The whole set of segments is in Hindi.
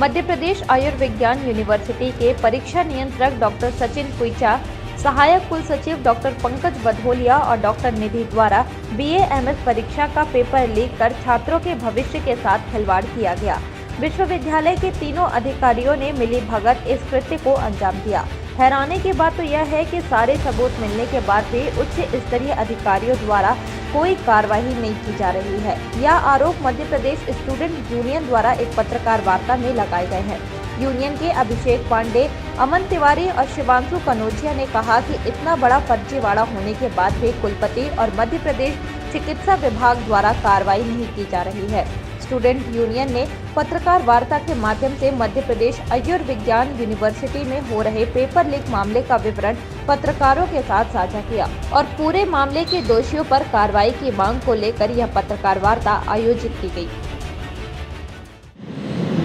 मध्य प्रदेश आयुर्विज्ञान यूनिवर्सिटी के परीक्षा नियंत्रक डॉक्टर सचिन कुईचा, सहायक कुल सचिव डॉक्टर पंकज बधोलिया और डॉक्टर निधि द्वारा BA-MS परीक्षा का पेपर लीक कर छात्रों के भविष्य के साथ खिलवाड़ किया गया। विश्वविद्यालय के तीनों अधिकारियों ने मिलीभगत इस कृत्य को अंजाम दिया। हैरानी की बात तो यह है कि सारे सबूत मिलने के बाद भी उच्च स्तरीय अधिकारियों द्वारा कोई कार्रवाई नहीं की जा रही है। यह आरोप मध्य प्रदेश स्टूडेंट यूनियन द्वारा एक पत्रकार वार्ता में लगाए गए हैं। यूनियन के अभिषेक पांडे, अमन तिवारी और शिवांशु कनौजिया ने कहा कि इतना बड़ा फर्जीवाड़ा होने के बाद भी कुलपति और मध्य प्रदेश चिकित्सा विभाग द्वारा कार्रवाई नहीं की जा रही है। स्टूडेंट यूनियन ने पत्रकार वार्ता के माध्यम से मध्य प्रदेश आयुर्विज्ञान यूनिवर्सिटी में हो रहे पेपर लीक मामले का विवरण पत्रकारों के साथ साझा किया और पूरे मामले के दोषियों पर कार्रवाई की मांग को लेकर यह पत्रकार वार्ता आयोजित की गई।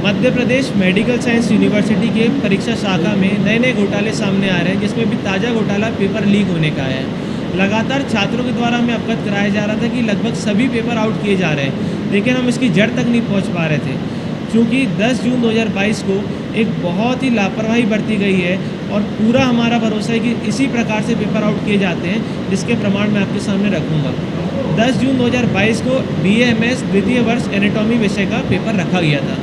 Madhya Pradesh medical science university के परीक्षा शाखा में नए घोटाले सामने आ रहे हैं, जिसमें भी ताज़ा घोटाला पेपर लीक होने का है। लगातार छात्रों के द्वारा हमें अवगत कराया जा रहा था कि लगभग सभी पेपर आउट किए जा रहे हैं, लेकिन हम इसकी जड़ तक नहीं पहुंच पा रहे थे, क्योंकि 10 जून 2022 को एक बहुत ही लापरवाही बरती गई है और पूरा हमारा भरोसा है कि इसी प्रकार से पेपर आउट किए जाते हैं, जिसके प्रमाण मैं आपके सामने रखूँगा। 10 जून 2022 को BA-MS द्वितीय वर्ष एनाटॉमी विषय का पेपर रखा गया था।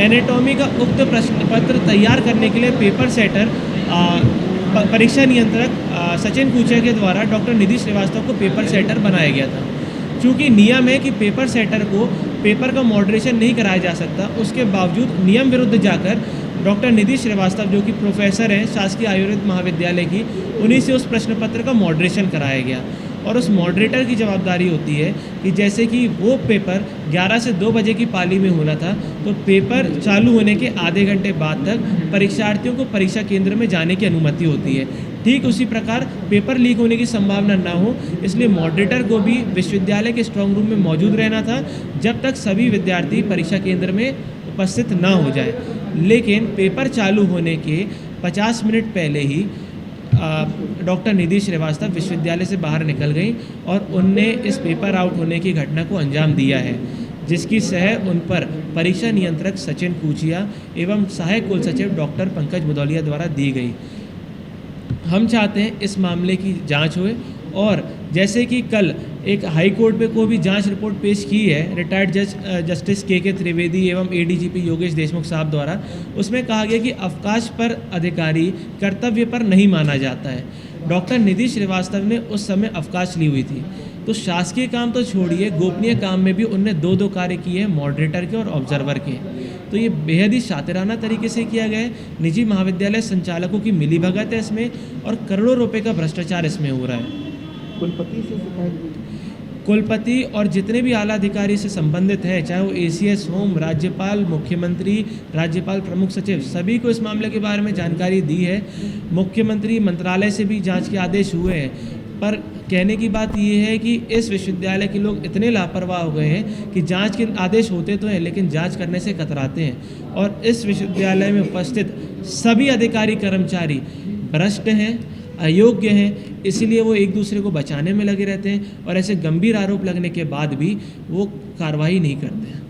एनाटॉमी का उक्त प्रश्न पत्र तैयार करने के लिए पेपर सेटर परीक्षा नियंत्रक सचिन कुईचा के द्वारा डॉक्टर निधि श्रीवास्तव को पेपर सेटर बनाया गया था। चूँकि नियम है कि पेपर सेटर को पेपर का मॉडरेशन नहीं कराया जा सकता, उसके बावजूद नियम विरुद्ध जाकर डॉक्टर निधि श्रीवास्तव, जो कि प्रोफेसर हैं शासकीय आयुर्वेद महाविद्यालय की, उन्हीं से उस प्रश्न पत्र का मॉडरेशन कराया गया। और उस मॉडरेटर की जवाबदारी होती है कि जैसे कि वो पेपर 11 से 2 बजे की पाली में होना था, तो पेपर चालू होने के आधे घंटे बाद तक परीक्षार्थियों को परीक्षा केंद्र में जाने की अनुमति होती है। ठीक उसी प्रकार पेपर लीक होने की संभावना ना हो, इसलिए मॉडरेटर को भी विश्वविद्यालय के स्ट्रांग रूम में मौजूद रहना था जब तक सभी विद्यार्थी परीक्षा केंद्र में उपस्थित ना हो जाए। लेकिन पेपर चालू होने के 50 मिनट पहले ही डॉक्टर निधि श्रीवास्तव विश्वविद्यालय से बाहर निकल गई और उनने इस पेपर आउट होने की घटना को अंजाम दिया है, जिसकी सह उन पर परीक्षा नियंत्रक सचिन कुईचा एवं सहायक कुल सचिव डॉक्टर पंकज बधोलिया द्वारा दी गई। हम चाहते हैं इस मामले की जांच होए और जैसे कि कल एक हाई कोर्ट पे को भी जांच रिपोर्ट पेश की है रिटायर्ड जज जस्टिस के त्रिवेदी एवं ADGP योगेश देशमुख साहब द्वारा, उसमें कहा गया कि अवकाश पर अधिकारी कर्तव्य पर नहीं माना जाता है। डॉक्टर निधि श्रीवास्तव ने उस समय अवकाश ली हुई थी, तो शासकीय काम तो छोड़िए, गोपनीय काम में भी उनने 2 कार्य किए हैं, मॉडरेटर के और ऑब्जर्वर के। तो ये बेहद ही शातिराना तरीके से किया गया है। निजी महाविद्यालय संचालकों की मिलीभगत है इसमें और करोड़ों रुपए का भ्रष्टाचार इसमें हो रहा है। कुलपति से शिकायत, कुलपति और जितने भी आला अधिकारी से संबंधित हैं, चाहे वो ACS होम, राज्यपाल, मुख्यमंत्री, राज्यपाल प्रमुख सचिव, सभी को इस मामले के बारे में जानकारी दी है। मुख्यमंत्री मंत्रालय से भी जांच के आदेश हुए हैं, पर कहने की बात ये है कि इस विश्वविद्यालय के लोग इतने लापरवाह हो गए हैं कि जांच के आदेश होते तो हैं, लेकिन जांच करने से कतराते हैं। और इस विश्वविद्यालय में उपस्थित सभी अधिकारी कर्मचारी भ्रष्ट हैं, अयोग्य हैं, इसीलिए वो एक दूसरे को बचाने में लगे रहते हैं और ऐसे गंभीर आरोप लगने के बाद भी वो कार्रवाई नहीं करते हैं।